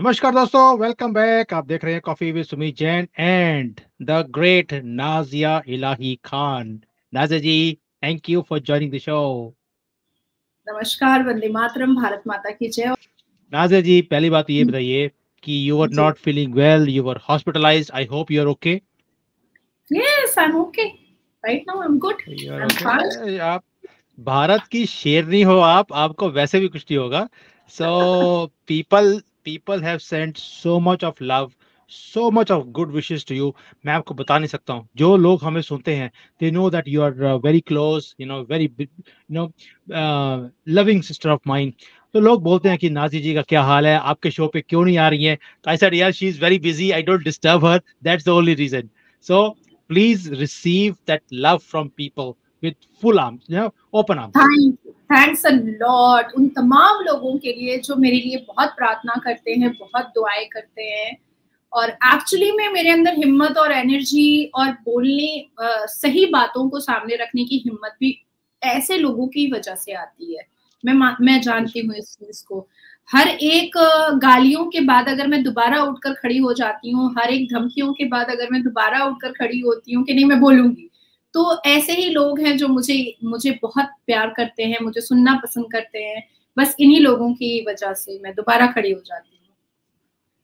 नमस्कार दोस्तों, welcome back. आप देख रहे हैं coffee with Sumit Jain and the great Nazia Ilahi Khan. Nazia ji, thank you for joining the show. नमस्कार, वंदे मातरम, भारत माता की जय। नाजिया जी, पहली बात तो ये बताइए कि यू आर जी, not feeling well, you are hospitalised. I hope you are okay. yes, I'm okay. Right now, I'm good. You are I'm fine. Okay. आप भारत की शेरनी हो, आपको वैसे भी कुछ नहीं होगा। So people people have sent so much of love, so much of good wishes to you. मैं आपको बता नहीं सकता हूँ। जो लोग हमें सुनते हैं, they know that you are very close, you know, very no loving sister of mine. तो लोग बोलते हैं कि नाजी जी का क्या हाल है, आपके शो पे क्यों नहीं आ रही हैं। तो आई सेड यार, she is very busy, I don't disturb her, that's the only reason. So please receive that love from people with full arms, open arms. Thanks a lot उन तमाम लोगों के लिए जो मेरे लिए बहुत प्रार्थना करते हैं, बहुत दुआएं करते हैं। और एक्चुअली में मेरे अंदर हिम्मत और एनर्जी और बोलने सही बातों को सामने रखने की हिम्मत भी ऐसे लोगों की वजह से आती है। मैं That is जानती true. हूँ इस चीज को। हर एक गालियों के बाद अगर मैं दोबारा उठकर खड़ी हो जाती हूँ, हर एक धमकियों के बाद अगर मैं दोबारा उठकर खड़ी होती हूँ कि नहीं मैं बोलूंगी, तो ऐसे ही लोग हैं जो मुझे मुझे बहुत प्यार करते हैं, मुझे सुनना पसंद करते हैं। बस इन्हीं लोगों की वजह से मैं दोबारा खड़ी हो जाती हूँ।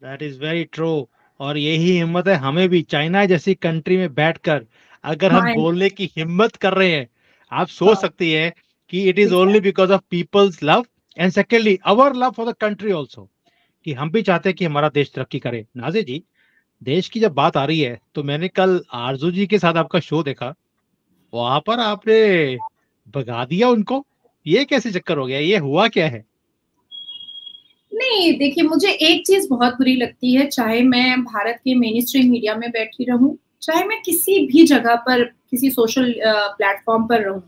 That is very true. और यही हिम्मत है हमें भी। चाइना जैसी कंट्री में बैठकर अगर हम माइंड बोलने की हिम्मत कर रहे हैं, आप सोच सकती है कि it is only exact because of people's love and secondly our love for the country also. कि हम भी चाहते हैं कि हमारा देश तरक्की करे। नाज़िर जी, देश की जब बात आ रही है तो मैंने कल आरजू जी के साथ आपका शो देखा। वहां पर आपने भगा दिया उनको। ये कैसे चक्कर हो गया, ये हुआ क्या है? नहीं, देखिए मुझे एक चीज बहुत बुरी लगती है, चाहे मैं भारत के मेन स्ट्रीम मीडिया में बैठी रहूं, चाहे मैं किसी भी जगह पर किसी सोशल प्लेटफॉर्म पर रहूं।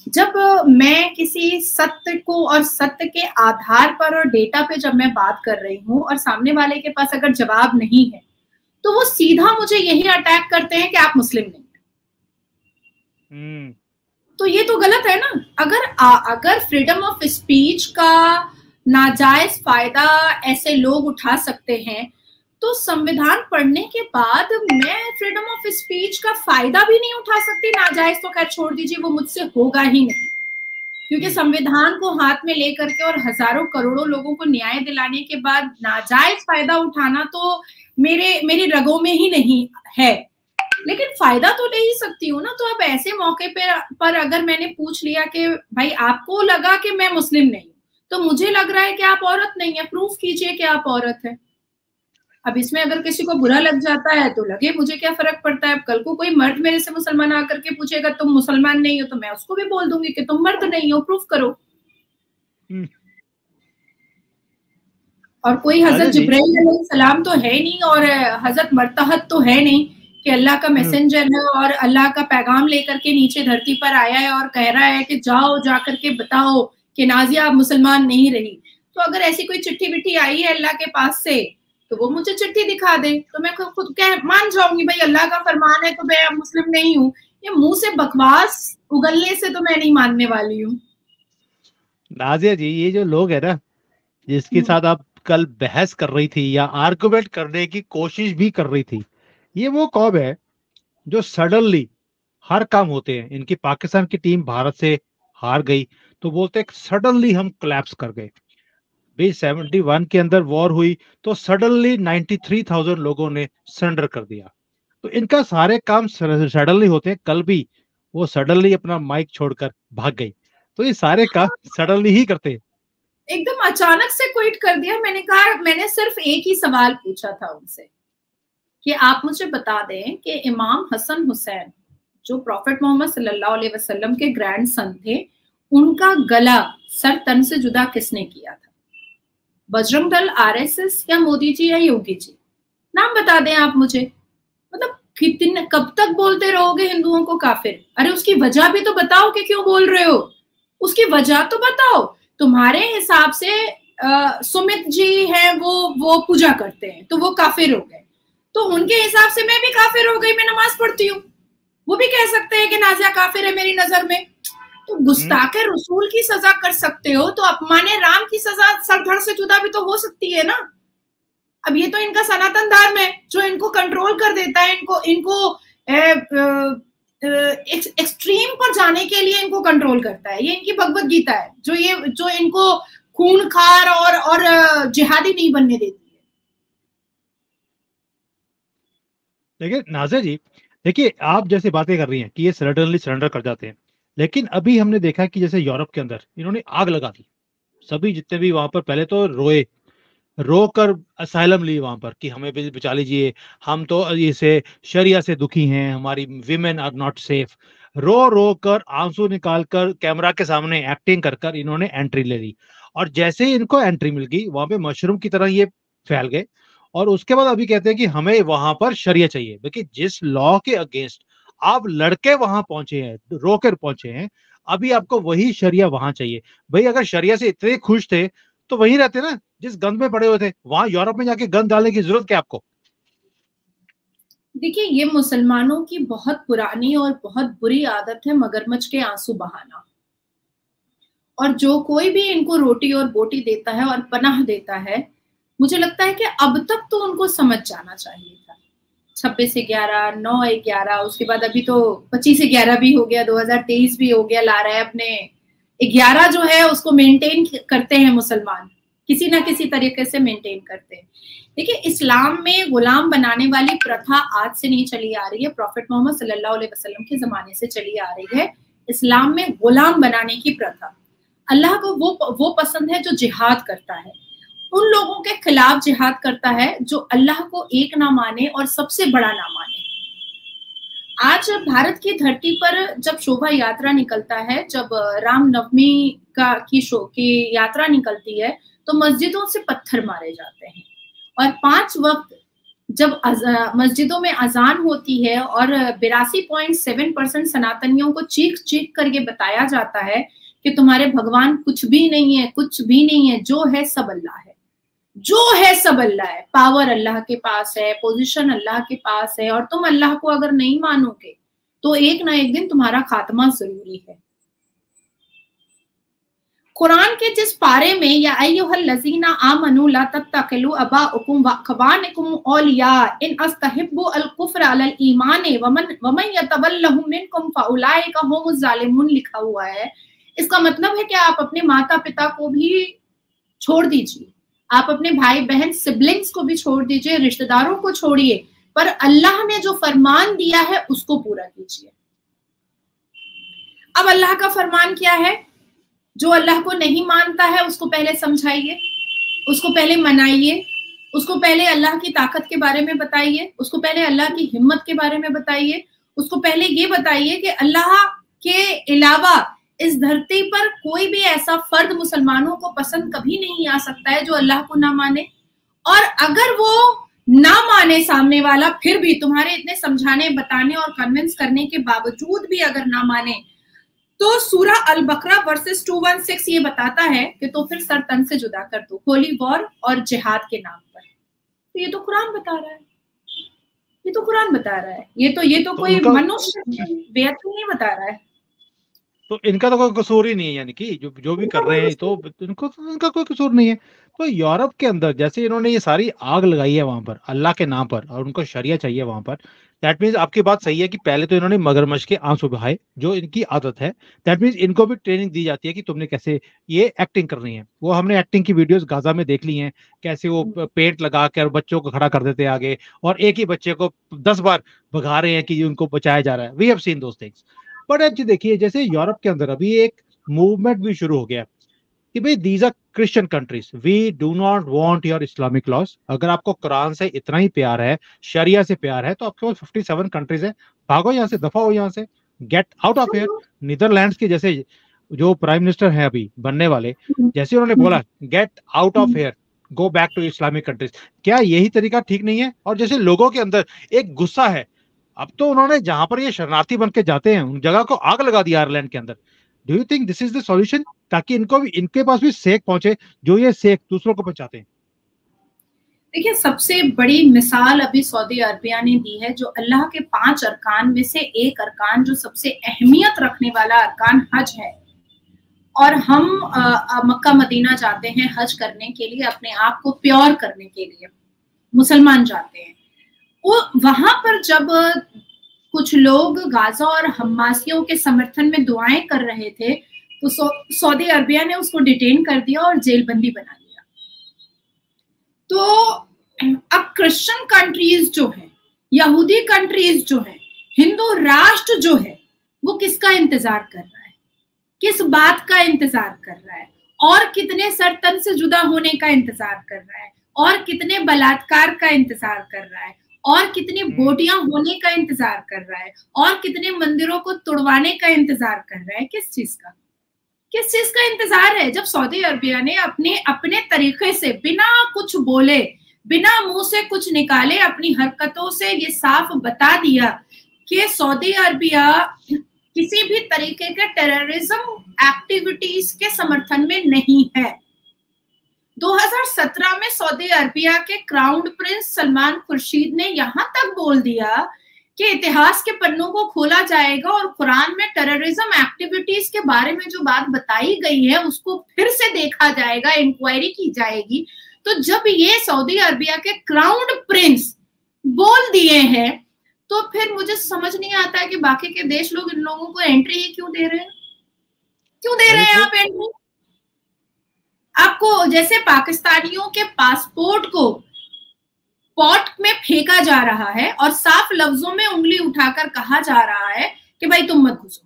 जब मैं किसी सत्य को और सत्य के आधार पर और डेटा पे जब मैं बात कर रही हूँ और सामने वाले के पास अगर जवाब नहीं है, तो वो सीधा मुझे यही अटैक करते हैं कि आप मुस्लिम नहीं। हम्म। तो ये तो गलत है ना। अगर फ्रीडम ऑफ स्पीच का नाजायज फायदा ऐसे लोग उठा सकते हैं, तो संविधान पढ़ने के बाद मैं फ्रीडम ऑफ स्पीच का फायदा भी नहीं उठा सकती। नाजायज तो खैर छोड़ दीजिए, वो मुझसे होगा ही नहीं, क्योंकि हम्म। संविधान को हाथ में लेकर के और हजारों करोड़ों लोगों को न्याय दिलाने के बाद नाजायज फायदा उठाना तो मेरी रगों में ही नहीं है। लेकिन फायदा तो ले ही सकती हूँ ना। तो अब ऐसे मौके पर अगर मैंने पूछ लिया कि भाई आपको लगा कि मैं मुस्लिम नहीं हूँ, तो मुझे लग रहा है कि आप औरत नहीं है, प्रूफ कीजिए कि आप औरत है। अब इसमें अगर किसी को बुरा लग जाता है तो लगे, मुझे क्या फर्क पड़ता है। अब कल को कोई मर्द मेरे से मुसलमान आकर के पूछेगा तुम मुसलमान नहीं हो, तो मैं उसको भी बोल दूंगी कि तुम मर्द नहीं हो, प्रूफ करो। हम्म। और कोई हजरत नाज़िर जी। जिब्राइल अलैहिस्सलाम तो है नहीं, और हजरत मरतहत तो है नहीं कि अल्लाह का हम्म। मैसेंजर है और अल्लाह का पैगाम लेकर के नीचे धरती पर आया है और कह रहा है कि जाओ जाकर के बताओ कि नाजिया आप मुसलमान नहीं रही। तो अगर ऐसी कोई चिट्ठी विट्ठी आई है अल्लाह के पास से, तो वो मुझे चिट्ठी दिखा दे, तो मैं खुद कह मान जाऊंगी भाई अल्लाह का फरमान है तो मैं मुस्लिम नहीं हूँ। ये मुंह से बकवास उगलने से तो मैं नहीं मानने वाली हूँ। नाज़िया जी, ये जो लोग है ना, जिसके साथ आप कल बहस कर रही थी या आर्गुमेंट करने की कोशिश भी कर रही थी, ये वो कौम है जो सडनली हर काम होते हैं। इनकी पाकिस्तान की टीम भारत से हार गई तो बोलते हैं सडनली हम कोलैप्स कर गए। भाई 71 के अंदर वॉर हुई तो सडनली 93,000 लोगों ने सरेंडर कर दिया। तो इनका सारे काम सडनली होते हैं। कल भी वो सडनली अपना माइक छोड़कर भाग गई। तो ये सारे काम सडनली ही करते हैं। एकदम अचानक से क्विट कर दिया। मैंने कहा, मैंने सिर्फ एक ही सवाल पूछा था उनसे कि आप मुझे बता दें कि इमाम हसन हुसैन जो प्रॉफेट मोहम्मद सल्लल्लाहु अलैहि वसल्लम के ग्रैंड सन थे, उनका गला सर तन से जुदा किसने किया था? बजरंग दल, आरएसएस, या मोदी जी या योगी जी? नाम बता दें आप मुझे। मतलब कितने कब तक बोलते रहोगे हिंदुओं को काफिर? अरे उसकी वजह भी तो बताओ कि क्यों बोल रहे हो। उसकी वजह तो बताओ। तुम्हारे हिसाब से सुमित जी हैं, वो पूजा करते हैं तो वो काफिर हो गए, तो उनके हिसाब से मैं भी काफिर हो गई, मैं नमाज पढ़ती हूँ। वो भी कह सकते हैं कि नाजिया काफिर है मेरी नजर में। तो गुस्ताखे रसूल की सजा कर सकते हो, तो अपमाने राम की सजा सर धड़ से जुदा भी तो हो सकती है ना। अब ये तो इनका सनातन धर्म है जो इनको कंट्रोल कर देता है, इनको एक्सट्रीम पर जाने के लिए इनको कंट्रोल करता है। ये इनकी भगवत गीता है जो इनको खूनखार और जिहादी नहीं बनने देती है। देखिए नाज़िया जी, देखिए आप जैसे बातें कर रही हैं कि ये सडनली सरेंडर कर जाते हैं, लेकिन अभी हमने देखा कि जैसे यूरोप के अंदर इन्होंने आग लगा दी। सभी जितने भी वहां पर पहले तो रो कर असाइलम ली वहां पर कि हमें भी बचा लीजिए, हम तो इसे शरिया से दुखी हैं, हमारी विमेन आर नॉट सेफ। रो कर आंसू निकाल कर कैमरा के सामने एक्टिंग कर कर इन्होंने एंट्री ले ली, और जैसे ही इनको एंट्री मिल गई वहां पे मशरूम की तरह ये फैल गए। और उसके बाद अभी कहते हैं कि हमें वहां पर शरिया चाहिए। देखिए जिस लॉ के अगेंस्ट आप लड़के वहां पहुंचे हैं, रो कर पहुंचे हैं, अभी आपको वही शरिया वहां चाहिए। भाई अगर शरिया से इतने खुश थे तो वहीं रहते ना जिस गंद में पड़े हुए थे, वहां यूरोप में जाके गंद डालने की जरूरत क्या आपको? देखिए ये मुसलमानों की बहुत पुरानी और बहुत बुरी आदत है मगरमच्छ के आंसू बहाना। और जो कोई भी इनको रोटी और बोटी देता है और पनाह देता है, मुझे लगता है कि अब तक तो उनको समझ जाना चाहिए था। 26/11, 9/11, उसके बाद अभी तो 25/11 भी हो गया, 2023 भी हो गया, ला रहा है अपने 11 जो है उसको मेंटेन करते हैं मुसलमान, किसी ना किसी तरीके से मेंटेन करते हैं। देखिए इस्लाम में गुलाम बनाने वाली प्रथा आज से नहीं चली आ रही है, प्रॉफिट मोहम्मद सल्लल्लाहु अलैहि वसल्लम के जमाने से चली आ रही है। इस्लाम में गुलाम बनाने की प्रथा, अल्लाह को वो पसंद है जो जिहाद करता है, उन लोगों के खिलाफ जिहाद करता है जो अल्लाह को एक ना माने और सबसे बड़ा ना माने। आज भारत की धरती पर जब शोभा यात्रा निकलता है, जब रामनवमी की यात्रा निकलती है, तो मस्जिदों से पत्थर मारे जाते हैं। और 5 वक्त जब मस्जिदों में अजान होती है और 82.7% सनातनियों को चीख चीख कर ये बताया जाता है कि तुम्हारे भगवान कुछ भी नहीं है, कुछ भी नहीं है, जो है सब अल्लाह है, जो है सब अल्लाह है, पावर अल्लाह के पास है, पोजीशन अल्लाह के पास है, और तुम अल्लाह को अगर नहीं मानोगे तो एक ना एक दिन तुम्हारा खात्मा जरूरी है। कुरान के जिस पारे में या अय्युहल लज़ीना आमनू ला तत्तखिलू अबाउकुम व अखवानकुम औलिया इन अस्तहिब्बु अल कुफ्र अलल ईमान वमन यतवल्लहु मिनकुम फउलाइका हुमुज़ ज़ालिमून लिखा हुआ है। इसका मतलब है कि आप अपने माता पिता को भी छोड़ दीजिए, आप अपने भाई बहन सिबलिंग्स को भी छोड़ दीजिए, रिश्तेदारों को छोड़िए, पर अल्लाह ने जो फरमान दिया है उसको पूरा कीजिए। अब अल्लाह का फरमान क्या है? जो अल्लाह को नहीं मानता है उसको पहले समझाइए, उसको पहले मनाइए, उसको पहले अल्लाह की ताकत के बारे में बताइए, उसको पहले अल्लाह की हिम्मत के बारे में बताइए, उसको पहले ये बताइए कि अल्लाह के अलावा इस धरती पर कोई भी ऐसा फर्द मुसलमानों को पसंद कभी नहीं आ सकता है जो अल्लाह को ना माने। और अगर वो ना माने सामने वाला, फिर भी तुम्हारे इतने समझाने बताने और कन्विंस करने के बावजूद भी अगर ना माने, तो सूरा अल बकरा वर्सेस 216 ये बताता है कि तो फिर सर तन से जुदा कर दो, होली वॉर और जिहाद के नाम पर। तो ये तो कुरान बता रहा है, ये तो कुरान बता रहा है, ये तो कोई मनुष्य बेअक्ल नहीं बता रहा है। तो इनका तो कोई कसूर ही नहीं है, यानी कि जो भी कर रहे हैं तो इनका कोई कसूर नहीं है। तो यूरोप के अंदर जैसे इन्होंने ये सारी आग लगाई है वहां पर अल्लाह के नाम पर, और उनको शरिया चाहिए वहां पर, दैट मीन्स आपकी बात सही है कि पहले तो इन्होंने मगरमच्छ के आंसू बहाए, जो इनकी आदत है। दैट मीन्स इनको भी ट्रेनिंग दी जाती है कि तुमने कैसे ये एक्टिंग करनी है। वो हमने एक्टिंग की वीडियोस गाजा में देख ली हैं, कैसे वो पेंट लगा कर बच्चों को खड़ा कर देते हैं आगे, और एक ही बच्चे को 10 बार भगा रहे हैं कि उनको बचाया जा रहा है। We have seen those things. But अब देखिए जैसे यूरोप के अंदर अभी एक मूवमेंट भी शुरू हो गया कि भाई these are Christian countries, we do not want your Islamic laws. अगर आपको कुरान से इतना ही प्यार है, शरिया से प्यार है, तो आपके पास 57 कंट्रीज है, भागो यहाँ से, दफा हो यहाँ से, gate out of here. Netherlands के जैसे जो प्राइम मिनिस्टर है अभी बनने वाले, जैसे उन्होंने बोला get out of here, go back to Islamic countries, क्या यही तरीका ठीक नहीं है? और जैसे लोगों के अंदर एक गुस्सा है, अब तो उन्होंने जहां पर ये शरणार्थी बन के जाते हैं उन जगह को आग लगा दिया आयरलैंड के अंदर। Do you think this is the solution, ताकि इनको भी, इनके पास भी सेक पहुंचे जो ये सेक दूसरों को पहुंचाते हैं? देखिए सबसे बड़ी मिसाल अभी सऊदी अरबिया ने दी है, जो अल्लाह के 5 अरकान में से एक अरकान, जो सबसे अहमियत रखने वाला अरकान हज है। और हम मक्का मदीना जाते हैं हज करने के लिए, अपने आप को प्योर करने के लिए। मुसलमान जाते हैं। वो वहां पर जब कुछ लोग गाजा और हमासियों के समर्थन में दुआएं कर रहे थे तो सऊदी अरबिया ने उसको डिटेन कर दिया और जेलबंदी बना लिया। तो अब क्रिश्चियन कंट्रीज जो है, यहूदी कंट्रीज जो है, हिंदू राष्ट्र जो है, वो किसका इंतजार कर रहा है, किस बात का इंतजार कर रहा है, और कितने सरतन से जुदा होने का इंतजार कर रहा है, और कितने बलात्कार का इंतजार कर रहा है, और कितनी बोटियां होने का इंतजार कर रहा है, और कितने मंदिरों को तोड़वाने का इंतजार कर रहा है। किस चीज का इंतजार है? जब सऊदी अरबिया ने अपने तरीके से बिना कुछ बोले, बिना मुंह से कुछ निकाले, अपनी हरकतों से ये साफ बता दिया कि सऊदी अरबिया किसी भी तरीके के टेररिज्म एक्टिविटीज के समर्थन में नहीं है। 2017 में सऊदी अरबिया के क्राउन प्रिंस सलमान खुर्शीद ने यहां तक बोल दिया कि इतिहास के पन्नों को खोला जाएगा और कुरान में टेररिज्म एक्टिविटीज के बारे में जो बात बताई गई है उसको फिर से देखा जाएगा, इंक्वायरी की जाएगी। तो जब ये सऊदी अरबिया के क्राउन प्रिंस बोल दिए हैं तो फिर मुझे समझ नहीं आता है कि बाकी के देश लोग इन लोगों को एंट्री ही क्यों दे रहे हैं? क्यों दे रहे हैं आप एंट्री? आपको जैसे पाकिस्तानियों के पासपोर्ट को पॉट में फेंका जा रहा है और साफ लफ्जों में उंगली उठाकर कहा जा रहा है कि भाई तुम मत घुसो,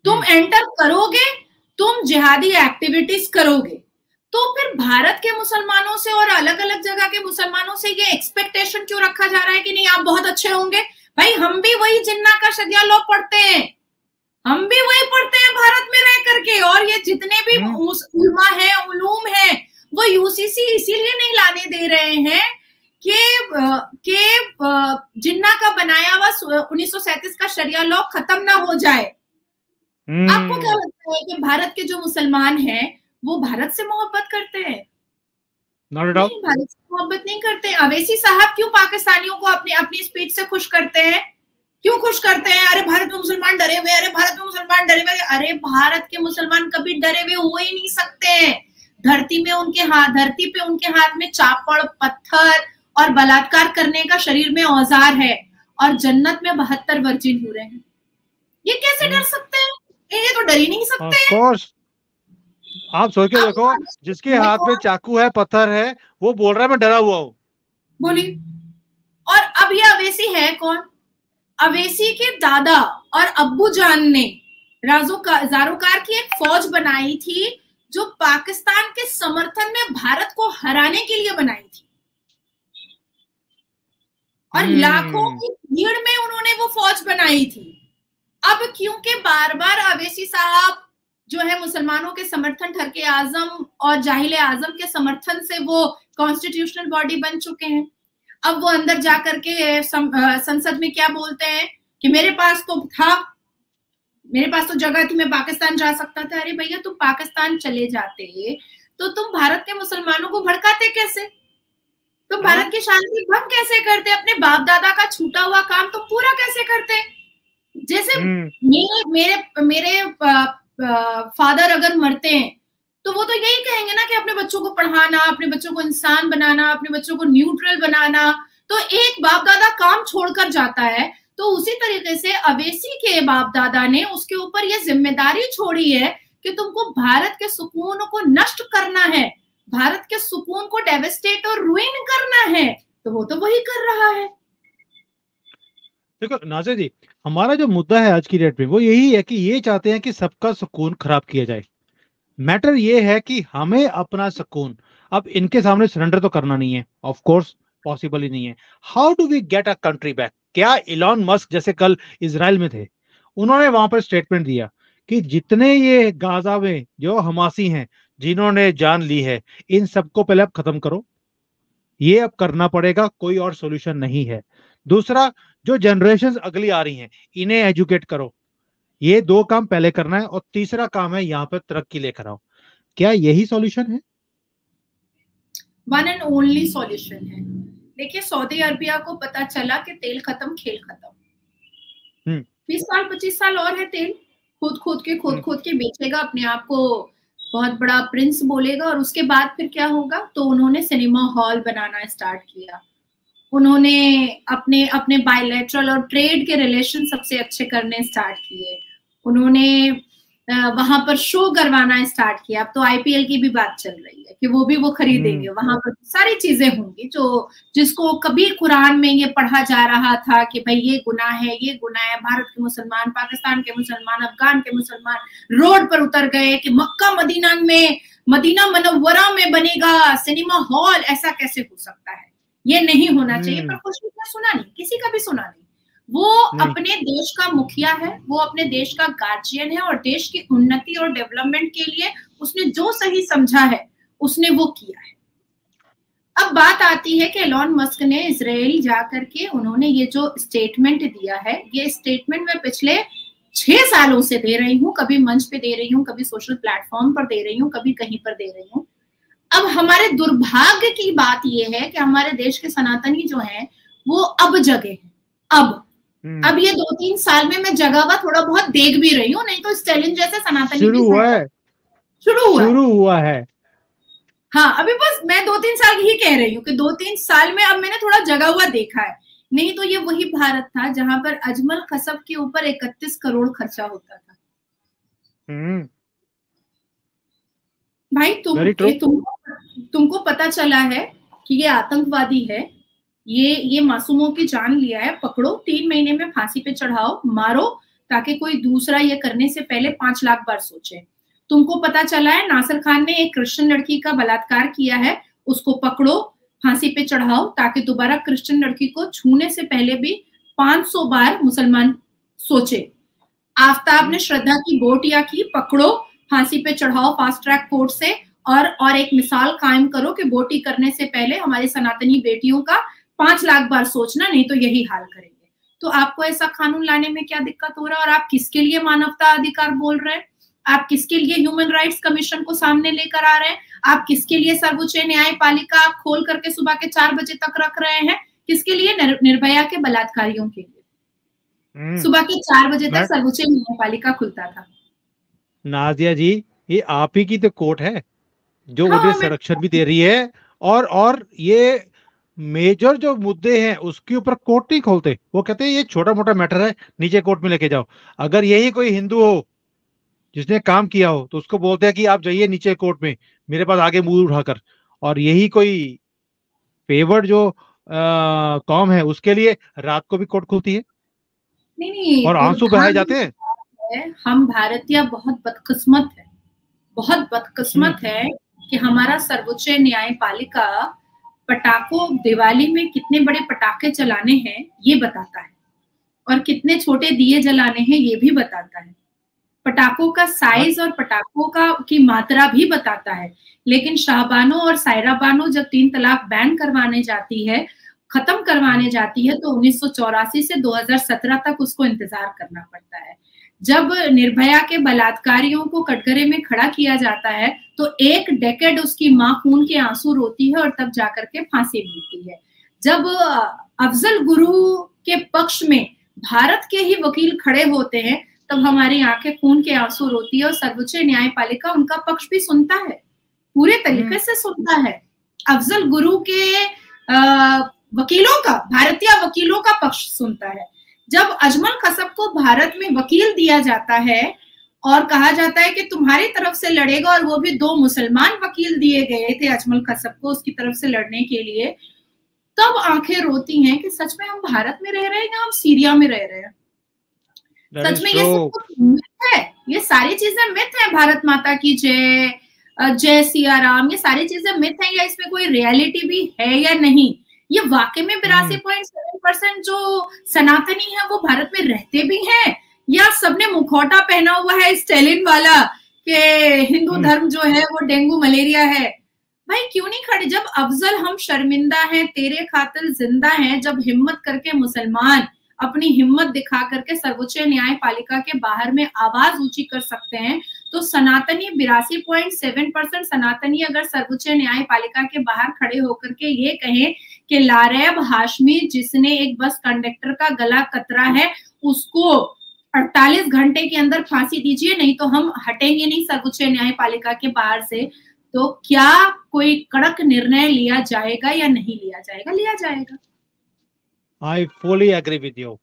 तुम एंटर करोगे, तुम जिहादी एक्टिविटीज करोगे। तो फिर भारत के मुसलमानों से और अलग अलग जगह के मुसलमानों से ये एक्सपेक्टेशन क्यों रखा जा रहा है कि नहीं आप बहुत अच्छे होंगे? भाई हम भी वही जिन्ना का शरिया लॉ पढ़ते हैं, हम भी वही पढ़ते हैं भारत में रह करके, और ये जितने भी उलमा है, उलूम है, वो यूसीसी इसीलिए नहीं लाने दे रहे हैं कि जिन्ना का बनाया हुआ 1937 का शरिया लॉ खत्म ना हो जाए। आपको क्या लगता है कि भारत के जो मुसलमान हैं वो भारत से मोहब्बत करते हैं? नहीं, भारत से मोहब्बत नहीं करते। अवैसी साहब क्यों पाकिस्तानियों को अपनी स्पीच से खुश करते हैं? क्यों खुश करते हैं? अरे भारत में मुसलमान डरे हुए, अरे भारत में मुसलमान डरे हुए। अरे भारत के मुसलमान कभी डरे हुए हो ही नहीं सकते। धरती पे उनके हाथ में चापड़, पत्थर और बलात्कार करने का शरीर में औजार है, और जन्नत में 72 वर्जिन हो रहे हैं। ये कैसे डर सकते हैं? ये तो डर ही नहीं सकते हैं। आप सोच के देखो, जिसके हाथ में चाकू है, पत्थर है, वो बोल रहा है मैं डरा हुआ हूँ। बोली। और अब ये अवैसी है कौन? अवैसी के दादा और अब्बू जान ने जारोकार की एक फौज बनाई थी जो पाकिस्तान के समर्थन में भारत को हराने के लिए बनाई थी, और लाखों की भीड़ में उन्होंने वो फौज बनाई थी। अब क्योंकि बार बार अवैसी साहब जो है मुसलमानों के समर्थन ठरके आजम और जाहिले आजम के समर्थन से वो कॉन्स्टिट्यूशनल बॉडी बन चुके हैं, अब वो अंदर जाकर के संसद में क्या बोलते हैं कि मेरे पास तो जगह थी, मैं पाकिस्तान जा सकता था। अरे भैया, तुम पाकिस्तान चले जाते तो तुम भारत के मुसलमानों को भड़काते कैसे? तुम भारत की शांति भंग कैसे करते? अपने बाप दादा का छूटा हुआ काम तुम पूरा कैसे करते? जैसे मेरे फादर अगर मरते हैं तो वो तो यही कहेंगे ना कि अपने बच्चों को पढ़ाना, अपने बच्चों को इंसान बनाना, अपने बच्चों को न्यूट्रल बनाना। तो एक बाप दादा काम छोड़कर जाता है, तो उसी तरीके से अवैसी के बाप दादा ने उसके ऊपर ये जिम्मेदारी छोड़ी है कि तुमको भारत के सुकून को नष्ट करना है, भारत के सुकून को डेवस्टेट और रुइन करना है। तो वो तो वही कर रहा है। देखो नाज़िर जी, हमारा जो मुद्दा है आज की डेट में वो यही है कि ये चाहते हैं कि सबका सुकून खराब किया जाए। मैटर ये है कि हमें अपना सुकून अब इनके सामने सरेंडर तो करना नहीं है, ऑफ कोर्स पॉसिबल ही नहीं है। How do we get a country back? क्या इलॉन मस्क जैसे कल इजराइल में थे, उन्होंने वहां पर स्टेटमेंट दिया कि जितने ये गाजा में जो हमासी हैं, जिन्होंने जान ली है, इन सबको पहले अब खत्म करो। ये अब करना पड़ेगा, कोई और सॉल्यूशन नहीं है। दूसरा, जो जनरेशंस अगली आ रही हैं, इन्हें एजुकेट करो। ये दो काम पहले करना है, और तीसरा काम है यहाँ पर तरक्की लेकर आओ। क्या यही सॉल्यूशन है? वन एंड ओनली सॉल्यूशन है। देखिए, सऊदी अरबिया को पता चला कि तेल खत्म, खेल खत्म। 20 साल 25 साल और है तेल, खोद खोद के बेचेगा, अपने आप को बहुत बड़ा प्रिंस बोलेगा, और उसके बाद फिर क्या होगा? तो उन्होंने सिनेमा हॉल बनाना स्टार्ट किया, उन्होंने अपने अपने बायलैटरल और ट्रेड के रिलेशन सबसे अच्छे करने स्टार्ट किए, उन्होंने वहां पर शो करवाना स्टार्ट किया। अब तो आईपीएल की भी बात चल रही है कि वो खरीदेंगे, वहां पर सारी चीजें होंगी जो जिसको कभी कुरान में ये पढ़ा जा रहा था कि भाई ये गुनाह है, ये गुनाह है। भारत के मुसलमान, पाकिस्तान के मुसलमान, अफगान के मुसलमान रोड पर उतर गए कि मक्का मदीना मनव्वरा में बनेगा सिनेमा हॉल, ऐसा कैसे हो सकता है, ये नहीं होना चाहिए। पर कुछ भी सुना नहीं, किसी का भी सुना नहीं। वो अपने देश का मुखिया है, वो अपने देश का गार्जियन है, और देश की उन्नति और डेवलपमेंट के लिए उसने जो सही समझा है उसने वो किया है। अब बात आती है कि एलॉन मस्क ने इजराइल जाकर के उन्होंने ये जो स्टेटमेंट दिया है, ये स्टेटमेंट मैं पिछले 6 सालों से दे रही हूँ, कभी मंच पे दे रही हूँ, कभी सोशल प्लेटफॉर्म पर दे रही हूँ, कभी कहीं पर दे रही हूँ। अब हमारे दुर्भाग्य की बात ये है कि हमारे देश के सनातनी जो हैं वो अब जगे हैं। अब ये 2-3 साल में मैं जगा हुआ थोड़ा बहुत देख भी रही हूँ, नहीं तो स्टालिन जैसे सनातनी शुरू हुआ है। हाँ, अभी बस मैं 2-3 साल ही कह रही हूँ कि 2-3 साल में अब मैंने थोड़ा जगा हुआ देखा है, नहीं तो ये वही भारत था जहां पर अजमल कसब के ऊपर 31 करोड़ खर्चा होता था। भाई तुमको पता चला है कि ये आतंकवादी है, ये मासूमों की जान लिया है, पकड़ो, 3 महीने में फांसी पे चढ़ाओ, मारो, ताकि कोई दूसरा ये करने से पहले 5 लाख बार सोचे। तुमको पता चला है नासिर खान ने एक क्रिश्चियन लड़की का बलात्कार किया है, उसको पकड़ो, फांसी पे चढ़ाओ, ताकि दोबारा क्रिश्चियन लड़की को छूने से पहले भी 500 बार मुसलमान सोचे। आफ्ताब ने श्रद्धा की बोटिया की, पकड़ो, फांसी पे चढ़ाओ फास्ट ट्रैक कोर्ट से, और एक मिसाल कायम करो कि बोटी करने से पहले हमारी सनातनी बेटियों का 5 लाख बार सोचना, नहीं तो यही हाल करेंगे। तो आपको ऐसा कानून लाने में क्या दिक्कत हो रहा है? और आप किसके लिए मानवता अधिकार बोल रहे हैं? आप किसके लिए ह्यूमन राइट्स कमीशन को सामने लेकर आ रहे हैं? आप किसके लिए सर्वोच्च न्यायपालिका खोल करके सुबह के 4 बजे तक रख रहे हैं? किसके लिए? निर्भया के बलात्कारियों के लिए सुबह के 4 बजे तक सर्वोच्च न्यायपालिका खुलता था। नाजिया जी, ये आप ही की तो कोर्ट है जो उन्हें संरक्षण भी दे रही है, और ये मेजर जो मुद्दे हैं उसके ऊपर कोर्ट नहीं खोलते। वो कहते हैं ये छोटा मोटा मैटर है, नीचे कोर्ट में लेके जाओ। अगर यही कोई हिंदू हो जिसने काम किया हो तो उसको बोलते हैं कि आप जाइए नीचे कोर्ट में, मेरे पास आगे मुंह उठाकर। और यही कोई फेवर्ड जो कौम है उसके लिए रात को भी कोर्ट खुलती है, नहीं, और आंसू बहाए जाते हैं। हम भारतीय बहुत बदकिस्मत है, बहुत बदकिस्मत है कि हमारा सर्वोच्च न्यायपालिका पटाखों, दिवाली में कितने बड़े पटाखे चलाने हैं ये बताता है, और कितने छोटे दिए जलाने हैं ये भी बताता है, पटाखों का साइज और पटाखों की मात्रा भी बताता है। लेकिन शाहबानो और सायरा बानो जब 3 तलाक बैन करवाने जाती है, खत्म करवाने जाती है, तो 1984 से 2017 तक उसको इंतजार करना पड़ता है। जब निर्भया के बलात्कारियों को कटघरे में खड़ा किया जाता है तो 1 डेकेड उसकी माँ खून के आंसू रोती है, और तब जाकर के फांसी मिलती है। जब अफजल गुरु के पक्ष में भारत के ही वकील खड़े होते हैं तब हमारी आंखें खून के आंसू रोती है, और सर्वोच्च न्यायपालिका उनका पक्ष भी सुनता है, पूरे तरीके से सुनता है। अफजल गुरु के वकीलों का, भारतीय वकीलों का पक्ष सुनता है। जब अजमल कसब को भारत में वकील दिया जाता है और कहा जाता है कि तुम्हारी तरफ से लड़ेगा, और वो भी 2 मुसलमान वकील दिए गए थे अजमल कसब को उसकी तरफ से लड़ने के लिए, तब आंखें रोती हैं कि सच में हम भारत में रह रहे हैं या हम सीरिया में रह रहे हैं। सच में ये सब कुछ मिथ है, ये सारी चीजें मिथ है। भारत माता की जय, जय सिया राम, ये सारी चीजें मिथ है, या इसमें कोई रियलिटी भी है या नहीं? ये वाकई में 82.7% जो सनातनी है वो भारत में रहते भी हैं, या सबने मुखौटा पहना हुआ है स्टालिन वाला कि हिंदू धर्म जो है वो डेंगू मलेरिया है? भाई क्यों नहीं खड़े? जब अफजल हम शर्मिंदा हैं, तेरे खातिर जिंदा हैं, जब हिम्मत करके मुसलमान अपनी हिम्मत दिखा करके सर्वोच्च न्यायपालिका के बाहर में आवाज ऊंची कर सकते हैं, तो सनातनी 82.7% सनातनी अगर सर्वोच्च न्यायपालिका के बाहर खड़े होकर के ये कहें कि लारेब हाशमी जिसने एक बस कंडक्टर का गला कतरा है उसको 48 घंटे के अंदर फांसी दीजिए, नहीं तो हम हटेंगे नहीं सर्वोच्च न्यायपालिका के बाहर से। तो क्या कोई कड़क निर्णय लिया जाएगा या नहीं लिया जाएगा? लिया जाएगा। I fully agree with you.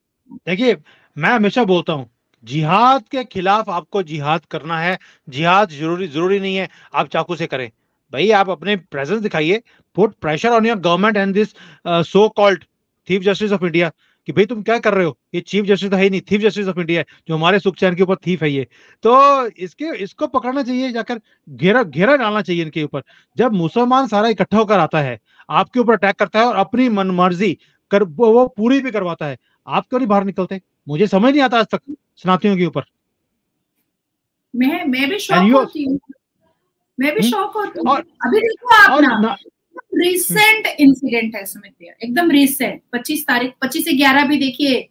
देखिए, मैं हमेशा बोलता हूँ, जिहाद के खिलाफ आपको जिहाद करना है। जिहाद जरूरी नहीं है आप चाकू से करें। भाई आप अपने प्रेजेंस दिखाइए, put pressure on your government and this so called chief justice of India कि भाई तुम क्या कर रहे हो। ये चीफ जस्टिस तो है ही नहीं, चीफ जस्टिस ऑफ इंडिया है, जो हमारे सुख चैन के ऊपर थीफ है ये। तो इसको पकड़ना चाहिए, जाकर घेरा डालना चाहिए इनके ऊपर। जब मुसलमान सारा इकट्ठा होकर आता है, आपके ऊपर अटैक करता है और अपनी मनमर्जी कर वो पूरी भी करवाता है, आप क्यों नहीं बाहर निकलते? मुझे समझ नहीं आता आज तक शरणार्थियों के ऊपर। मैं भी शॉक होती हूँ, मैं भी शॉक होती हूँ। अभी देखो आप ना, रिसेंट इंसिडेंट है सुमित भैया, एकदम रिसेंट 25/11 भी देखिए,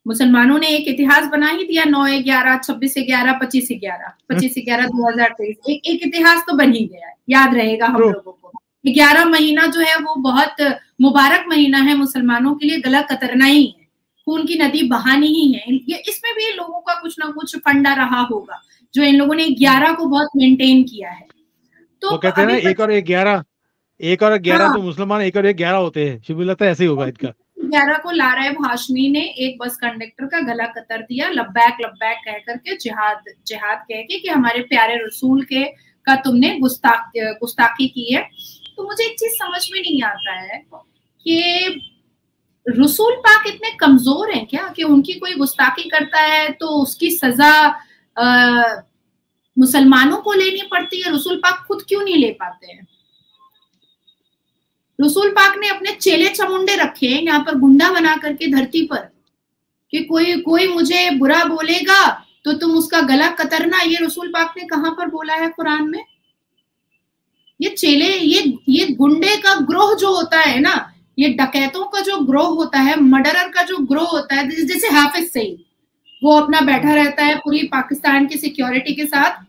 मुसलमानों ने एक इतिहास बना ही दिया। 9/11, 26/11, 25/11, 25/11/2023, एक इतिहास तो बन ही गया है, याद रहेगा हम लोगों को। 11 महीना जो है वो बहुत मुबारक महीना है मुसलमानों के लिए, गला कतरना ही है, खून की नदी बहानी ही है। ये इसमें भी लोगों का कुछ ना कुछ फंडा रहा होगा, जो इन लोगों ने 11 को बहुत मेंटेन किया है। तो वो कहते हैं ना 1 और 11 तो मुसलमान 1 और 11 होते हैं। शिव लगता है ऐसे ही होगा इनका। 11 को लारा हाशमी ने एक बस कंडक्टर का गला कतर दिया, लब्बैक लब्बैक कह करके, जिहाद कह के कि हमारे प्यारे रसूल के का तुमने गुस्ताखी की है। तो मुझे एक चीज समझ में नहीं आता है कि रसूल पाक इतने कमजोर हैं क्या कि उनकी कोई गुस्ताखी करता है तो उसकी सजा मुसलमानों को लेनी पड़ती है, रसूल पाक खुद क्यों नहीं ले पाते हैं? रसूल पाक ने अपने चेले चमुंडे रखे हैं यहाँ पर गुंडा बना करके धरती पर, कि कोई मुझे बुरा बोलेगा तो तुम उसका गला कतरना। ये रसूल पाक ने कहां पर बोला है कुरान में? ये चेले, ये गुंडे का ग्रोह जो होता है ना, ये डकैतों का जो ग्रोह होता है, मर्डरर का जो ग्रोह होता है, जैसे हाफिज सईद, वो अपना बैठा रहता है पूरी पाकिस्तान की सिक्योरिटी के साथ,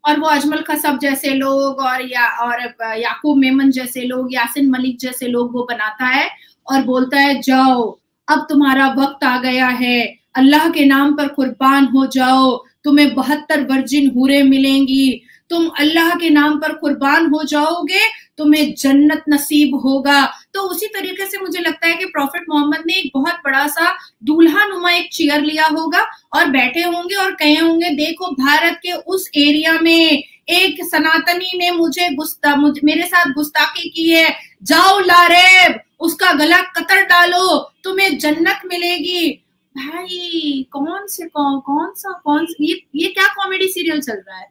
और वो अजमल खसब जैसे लोग और याकूब मेमन जैसे लोग, यासिन मलिक जैसे लोग वो बनाता है और बोलता है जाओ अब तुम्हारा वक्त आ गया है, अल्लाह के नाम पर कुर्बान हो जाओ, तुम्हें 72 वर्जिन हूरें मिलेंगी, तुम अल्लाह के नाम पर कुर्बान हो जाओगे, तुम्हें जन्नत नसीब होगा। तो उसी तरीके से मुझे लगता है कि प्रॉफिट मोहम्मद ने एक बहुत बड़ा सा दूल्हा नुमा एक चेयर लिया होगा और बैठे होंगे और कहे होंगे देखो भारत के उस एरिया में एक सनातनी ने मेरे साथ गुस्ताखी की है, जाओ लारेब उसका गला कतर डालो, तुम्हें जन्नत मिलेगी। भाई कौन सा ये क्या कॉमेडी सीरियल चल रहा है?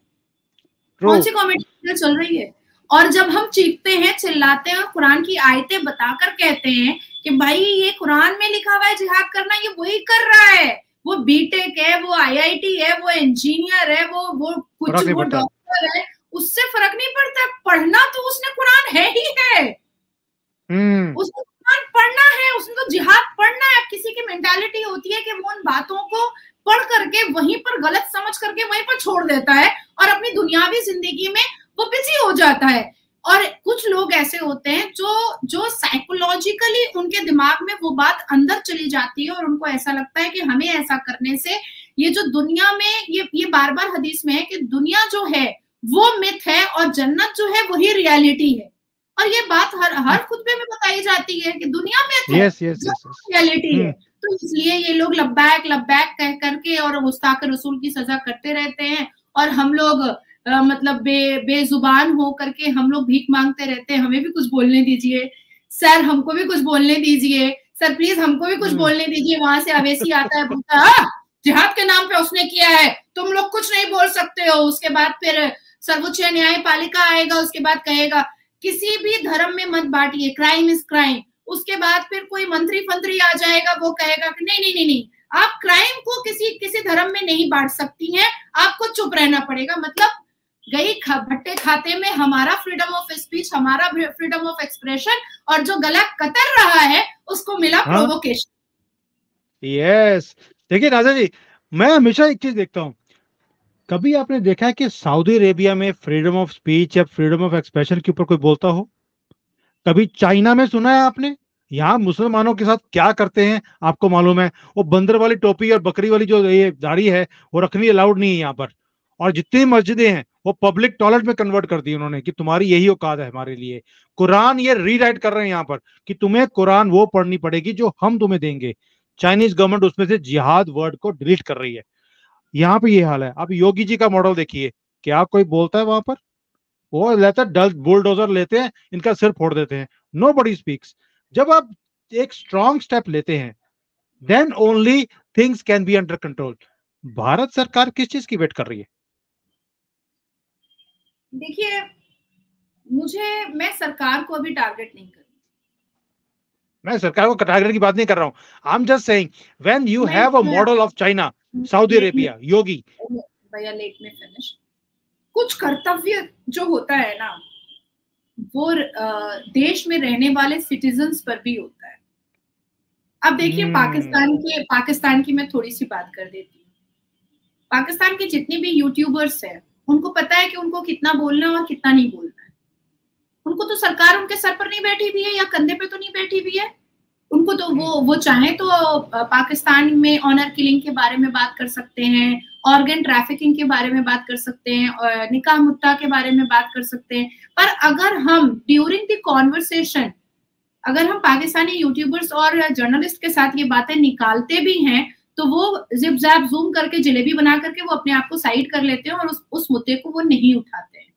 कौन सी कॉमेडी सीरियल चल रही है? और जब हम चीखते हैं, चिल्लाते हैं और कुरान की आयतें बताकर कहते हैं कि भाई ये कुरान में लिखा हुआ है जिहाद करना, ये वही कर रहा है, वो बीटेक है, वो आईआईटी है, वो इंजीनियर है, वो डॉक्टर है, उससे फर्क नहीं पड़ता। पढ़ना तो उसने कुरान है ही है, उसने कुरान पढ़ना है, उसने तो जिहाद पढ़ना है। किसी की मेंटालिटी होती है कि वो उन बातों को पढ़ करके वहीं पर गलत समझ करके वहीं पर छोड़ देता है और अपनी दुनियावी जिंदगी में वो बिजी हो जाता है। और कुछ लोग ऐसे होते हैं जो साइकोलॉजिकली उनके दिमाग में वो बात अंदर चली जाती है और उनको ऐसा लगता है कि हमें ऐसा करने से ये जो दुनिया में ये बार बार हदीस में है कि दुनिया जो है वो मिथ है और जन्नत जो है वही रियलिटी है। और ये बात हर खुतबे में बताई जाती है कि दुनिया में रियलिटी है। तो इसलिए ये लोग लब्बैक लब्बैक कह करके और गुस्ताख रसूल की सजा करते रहते हैं और हम लोग मतलब बेजुबान हो करके हम लोग भीख मांगते रहते हैं। हमें भी कुछ बोलने दीजिए सर, हमको भी कुछ बोलने दीजिए सर, प्लीज हमको भी कुछ बोलने दीजिए। वहां से अवेसी आता है, बोलता जिहाद के नाम पे उसने किया है, तुम लोग कुछ नहीं बोल सकते हो। उसके बाद फिर सर्वोच्च न्यायपालिका आएगा, उसके बाद कहेगा किसी भी धर्म में मत बांटिए, क्राइम इज क्राइम। उसके बाद फिर कोई मंत्री फंत्री आ जाएगा, वो कहेगा कि नहीं, आप क्राइम को किसी धर्म में नहीं बांट सकती हैं, आपको चुप रहना पड़ेगा। मतलब गई भट्टे खाते में हमारा फ्रीडम ऑफ स्पीच, हमारा फ्रीडम ऑफ एक्सप्रेशन, और जो गला कतर रहा है उसको मिला प्रोवोकेशन। यस, देखिए राजा जी, मैं हमेशा एक चीज देखता हूँ, कभी आपने देखा है कि सऊदी अरेबिया में फ्रीडम ऑफ स्पीच या फ्रीडम ऑफ एक्सप्रेशन के ऊपर कोई बोलता हो? कभी चाइना में सुना है आपने? यहाँ मुसलमानों के साथ क्या करते हैं आपको मालूम है? वो बंदर वाली टोपी और बकरी वाली जो ये दाढ़ी है वो रखनी अलाउड नहीं है यहाँ पर। और जितनी मस्जिदें हैं वो पब्लिक टॉयलेट में कन्वर्ट कर दी उन्होंने कि तुम्हारी यही औकात है हमारे लिए। कुरान ये रीराइट कर रहे हैं यहाँ पर कि तुम्हें कुरान वो पढ़नी पड़ेगी जो हम तुम्हें देंगे। चाइनीज गवर्नमेंट उसमें से जिहाद वर्ड को डिलीट कर रही है। यहाँ पे ये हाल है। अब योगी जी का मॉडल देखिए, क्या कोई बोलता है वहां पर? वो लेता डल बुलडोजर लेते हैं, इनका सिर फोड़ देते हैं। Nobody speaks. जब आप एक स्ट्रॉन्ग स्टेप लेते हैं then only things can be under control. Bharat सरकार किस चीज की वेट कर रही है? देखिए, मैं सरकार को अभी टारगेट नहीं कर, मैं सरकार को टारगेट की बात नहीं कर रहा हूं। I am just saying when you have a model of China, Saudi Arabia, Yogi. भैया लेट में फिनिश। कुछ कर्तव्य जो होता है ना वो देश में रहने वाले सिटीजन्स पर भी होता है। अब देखिए पाकिस्तान की मैं थोड़ी सी बात कर देती हूँ। पाकिस्तान के जितने भी यूट्यूबर्स हैं उनको पता है कि उनको कितना बोलना है और कितना नहीं बोलना है। उनको तो सरकार उनके सर पर नहीं बैठी हुई है या कंधे पे तो नहीं बैठी हुई है। उनको तो वो चाहे तो पाकिस्तान में ऑनर किलिंग के बारे में बात कर सकते हैं, ऑर्गन ट्रैफिकिंग के बारे में बात कर सकते हैं, निकाह मुत्ता के बारे में बात कर सकते हैं। पर अगर हम ड्यूरिंग द कॉन्वर्सेशन अगर हम पाकिस्तानी यूट्यूबर्स और जर्नलिस्ट के साथ ये बातें निकालते भी हैं तो वो जिप जैप जूम करके जलेबी बना करके वो अपने आप को साइड कर लेते हैं और उस मुद्दे को वो नहीं उठाते हैं,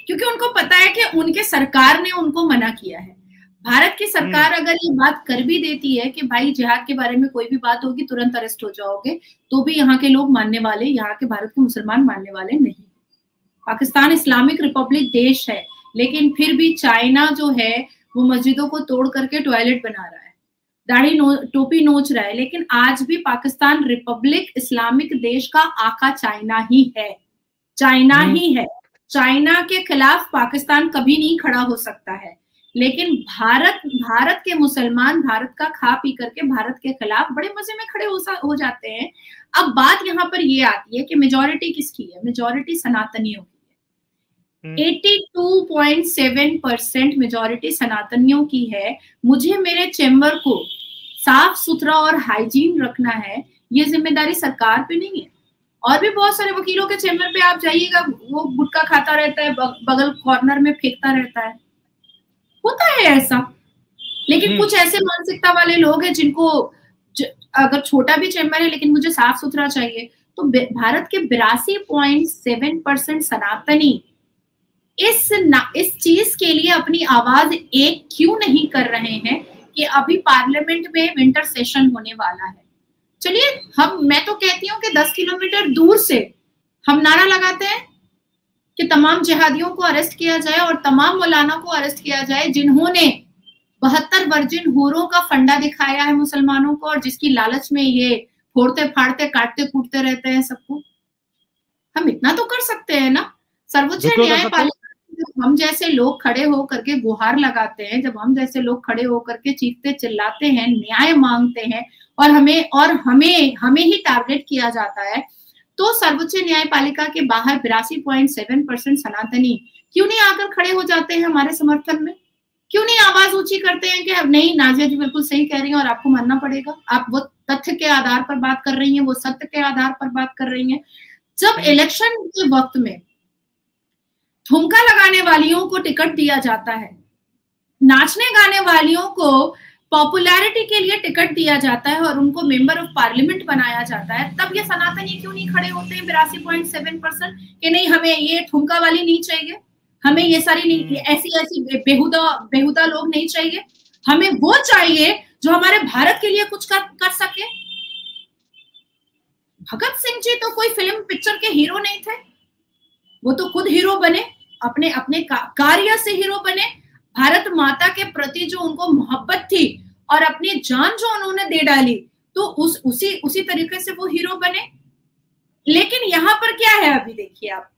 क्योंकि उनको पता है कि उनके सरकार ने उनको मना किया है। भारत की सरकार अगर ये बात कर भी देती है कि भाई जिहाद के बारे में कोई भी बात होगी तुरंत अरेस्ट हो जाओगे, तो भी यहाँ के लोग मानने वाले, यहाँ के भारत के मुसलमान मानने वाले नहीं। पाकिस्तान इस्लामिक रिपब्लिक देश है, लेकिन फिर भी चाइना जो है वो मस्जिदों को तोड़ करके टॉयलेट बना रहा है, दाढ़ी टोपी नोच रहा है, लेकिन आज भी पाकिस्तान रिपब्लिक इस्लामिक देश का आका चाइना ही है। चाइना ही है। चाइना के खिलाफ पाकिस्तान कभी नहीं खड़ा हो सकता है, लेकिन भारत के मुसलमान भारत का खा पी करके भारत के खिलाफ बड़े मजे में खड़े हो जाते हैं। अब बात यहाँ पर ये आती है कि मेजॉरिटी किसकी है? मेजॉरिटी सनातनियों की है। 82.7% मेजॉरिटी सनातनियों की है। मुझे मेरे चेंबर को साफ सुथरा और हाइजीन रखना है, ये जिम्मेदारी सरकार पे नहीं है। और भी बहुत सारे वकीलों के चेंबर पे आप जाइएगा, वो गुटखा खाता रहता है, बगल कॉर्नर में फेंकता रहता है, होता है ऐसा। लेकिन कुछ ऐसे मानसिकता वाले लोग हैं जिनको अगर छोटा भी चेंबर है लेकिन मुझे साफ सुथरा चाहिए, तो भारत के 82.7% सनातनी इस चीज के लिए अपनी आवाज एक क्यों नहीं कर रहे हैं कि अभी पार्लियामेंट में विंटर सेशन होने वाला है। चलिए मैं तो कहती हूँ कि 10 किलोमीटर दूर से हम नारा लगाते हैं कि तमाम जिहादियों को अरेस्ट किया जाए और तमाम मौलाना को अरेस्ट किया जाए जिन्होंने 72 वर्जिन हूरों का फंडा दिखाया है मुसलमानों को, और जिसकी लालच में ये फोड़ते फाड़ते काटते कूटते रहते हैं सबको। हम इतना तो कर सकते हैं ना। सर्वोच्च न्यायपालिका हम जैसे लोग खड़े होकर के गुहार लगाते हैं, जब हम जैसे लोग खड़े होकर के चीखते चिल्लाते हैं, न्याय मांगते हैं और हमें ही टारगेट किया जाता है, तो सर्वोच्च न्यायपालिका के बाहर 82.7% सनातनी क्यों नहीं आकर खड़े हो जाते हैं हमारे समर्थन में? क्यों नहीं आवाज ऊंची करते हैं कि नहीं नाजिया जी बिल्कुल सही कह रही हैं और आपको मानना पड़ेगा, आप वो तथ्य के आधार पर बात कर रही हैं, वो सत्य के आधार पर बात कर रही हैं। जब इलेक्शन के वक्त में ठुमका लगाने वालियों को टिकट दिया जाता है, नाचने गाने वालियों को पॉपुलैरिटी के लिए टिकट दिया जाता है और उनको मेंबर ऑफ पार्लियामेंट बनाया जाता है, तब ये सनातनी क्यों नहीं खड़े होते हैं 82.7% कि नहीं हमें ये ठुमका वाली नहीं चाहिए, हमें ये सारी नहीं, ऐसी बेहुदा लोग नहीं चाहिए, हमें वो चाहिए जो हमारे भारत के लिए कुछ कर सके। भगत सिंह जी तो कोई फिल्म पिक्चर के हीरो नहीं थे, वो तो खुद हीरो बने, अपने कार्य से हीरो बने। भारत माता के प्रति जो उनको मोहब्बत थी और अपनी जान जो उन्होंने दे डाली, तो उसी तरीके से वो हीरो बने। लेकिन यहाँ पर क्या है, अभी देखिए आप,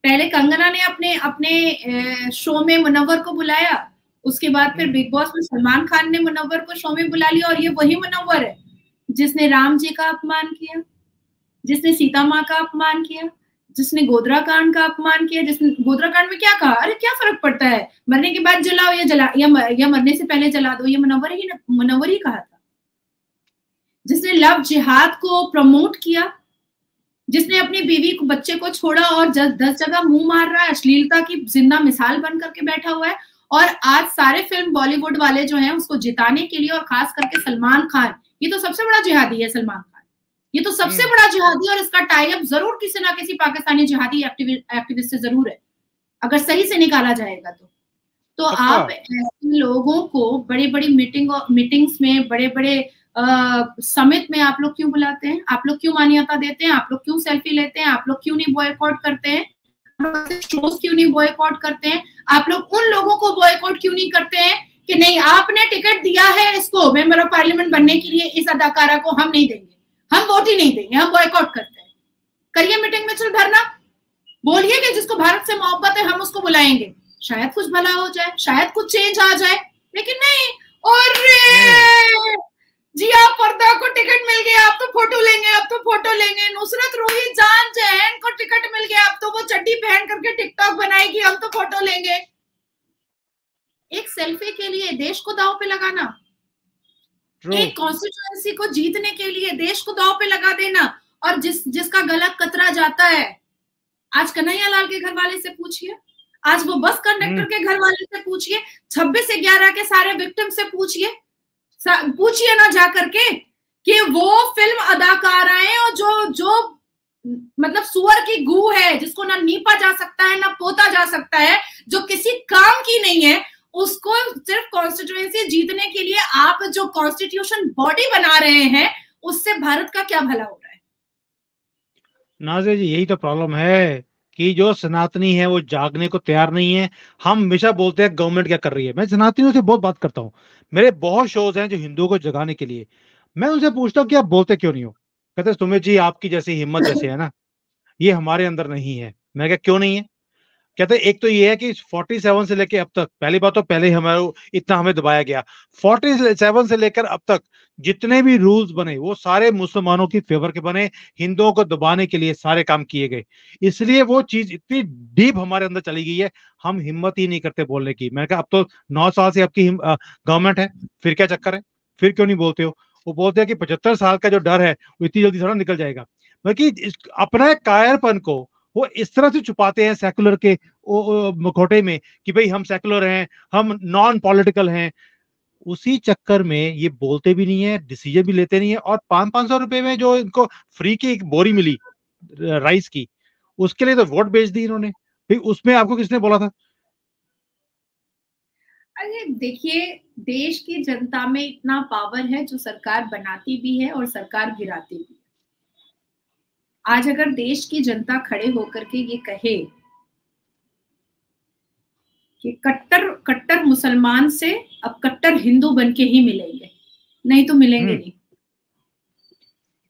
पहले कंगना ने अपने शो में मुनव्वर को बुलाया, उसके बाद फिर बिग बॉस में सलमान खान ने मुनव्वर को शो में बुला लिया, और ये वही मुनव्वर है जिसने राम जी का अपमान किया, जिसने सीता माँ का अपमान किया, जिसने गोधरा कांड का अपमान किया, जिसने गोधरा कांड में क्या कहा, अरे क्या फर्क पड़ता है, मरने के बाद जलाओ या मरने से पहले जला दो, ये मुनव्वर ही कहा था। जिसने लव जिहाद को प्रमोट किया, जिसने अपनी बीवी को, बच्चे को छोड़ा और 10 जगह मुंह मार रहा है, अश्लीलता की जिंदा मिसाल बन करके बैठा हुआ है। और आज सारे फिल्म बॉलीवुड वाले जो हैं उसको जिताने के लिए, और खास करके सलमान खान, ये तो सबसे बड़ा जिहादी है, सलमान खान ये तो सबसे बड़ा जिहादी, और इसका टाई अप जरूर किसी ना किसी पाकिस्तानी जिहादी एक्टिविस्ट से जरूर है, अगर सही से निकाला जाएगा तो आप ऐसे लोगों को बड़ी बड़ी मीटिंग्स में, बड़े बड़े समिट में आप लोग क्यों बुलाते हैं? आप लोग क्यों मान्यता देते हैं? आप लोग क्यों सेल्फी लेते हैं? आप लोग क्यों नहीं बॉयकॉट करते हैं? शोज क्यों नहीं बॉयकॉट करते हैं? आप लोग उन लोगों को बॉयकॉट क्यों नहीं करते हैं कि नहीं, आपने टिकट दिया है इसको मेंबर ऑफ पार्लियामेंट बनने के लिए, इस अदाकारा को हम नहीं देंगे, हम वोट ही नहीं देंगे, हम बॉयकॉट करते हैं। करिए मीटिंग में, चल धरना, बोलिए कि जिसको भारत से मोहब्बत है हम उसको बुलाएंगे, शायद कुछ भला हो जाए, शायद कुछ चेंज आ जाए। लेकिन नहीं, और जी आप पर्दा को टिकट मिल गया, आप तो फोटो लेंगे, अब तो फोटो लेंगे। नुसरत रूही जान जैन को टिकट मिल गया, अब तो वो चड्डी पहन करके टिकटॉक बनाएगी, हम तो फोटो लेंगे। एक सेल्फी के लिए देश को दांव पे लगाना, एक कॉन्स्टिट्यूएंसी को जीतने के लिए देश को दांव पे लगा देना, और जिसका गला कतरा जाता है, आज कन्हैया लाल के घर वाले से पूछिए, आज वो बस कंडक्टर के घर वाले से पूछिए, 26/11 के सारे विक्टिम से पूछिए ना जा करके कि वो फिल्म अदाकाराएं और जो मतलब सुअर की गू है, जिसको ना नीपा जा सकता है ना पोता जा सकता है, जो किसी काम की नहीं है, उसको सिर्फ कॉन्स्टिट्यूएंसी जीतने के लिए आप जो कॉन्स्टिट्यूशन बॉडी बना रहे हैं, उससे भारत का क्या भला हो रहा है? नाज़िया जी, यही तो प्रॉब्लम है कि जो सनातनी है वो जागने को तैयार नहीं है। हम हमेशा बोलते हैं गवर्नमेंट क्या कर रही है। मैं सनातनियों से बहुत बात करता हूँ, मेरे बहुत शोज हैं जो हिंदुओं को जगाने के लिए। मैं उनसे पूछता हूँ कि आप बोलते क्यों नहीं हो? कहते सुमित जी, आपकी जैसी हिम्मत जैसे है ना, ये हमारे अंदर नहीं है। मैं कहा क्यों नहीं है? कहते एक तो ये है कि 47 से लेके अब तक, पहली बात तो पहले हमारे इतना हमें दबाया गया, 47 से लेकर अब तक जितने भी रूल्स बने वो सारे मुसलमानों की फेवर के बने, हिंदुओं को दबाने के लिए सारे काम किए गए। इसलिए वो चीज इतनी डीप हमारे अंदर चली गई है, हम हिम्मत ही नहीं करते बोलने की। मैंने कहा अब तो 9 साल से आपकी गवर्नमेंट है, फिर क्या चक्कर है, फिर क्यों नहीं बोलते हो? वो बोलते हैं कि 75 साल का जो डर है वो इतनी जल्दी थोड़ा निकल जाएगा। बल्कि अपना कायरपन को वो इस तरह से छुपाते हैं सेकुलर के मुखौटे में कि भाई हम सेकुलर हैं, हम नॉन पॉलिटिकल हैं। उसी चक्कर में ये बोलते भी नहीं है, डिसीजन भी लेते नहीं है, और 500 रुपए में जो इनको फ्री की एक बोरी मिली राइस की, उसके लिए तो वोट बेच दी इन्होंने। भाई उसमें आपको किसने बोला था? अरे देखिए, देश की जनता में इतना पावर है जो सरकार बनाती भी है और सरकार गिराती भी है। आज अगर देश की जनता खड़े होकर के ये कहे कि कट्टर मुसलमान से अब कट्टर हिंदू बनके ही मिलेंगे, नहीं तो मिलेंगे नहीं।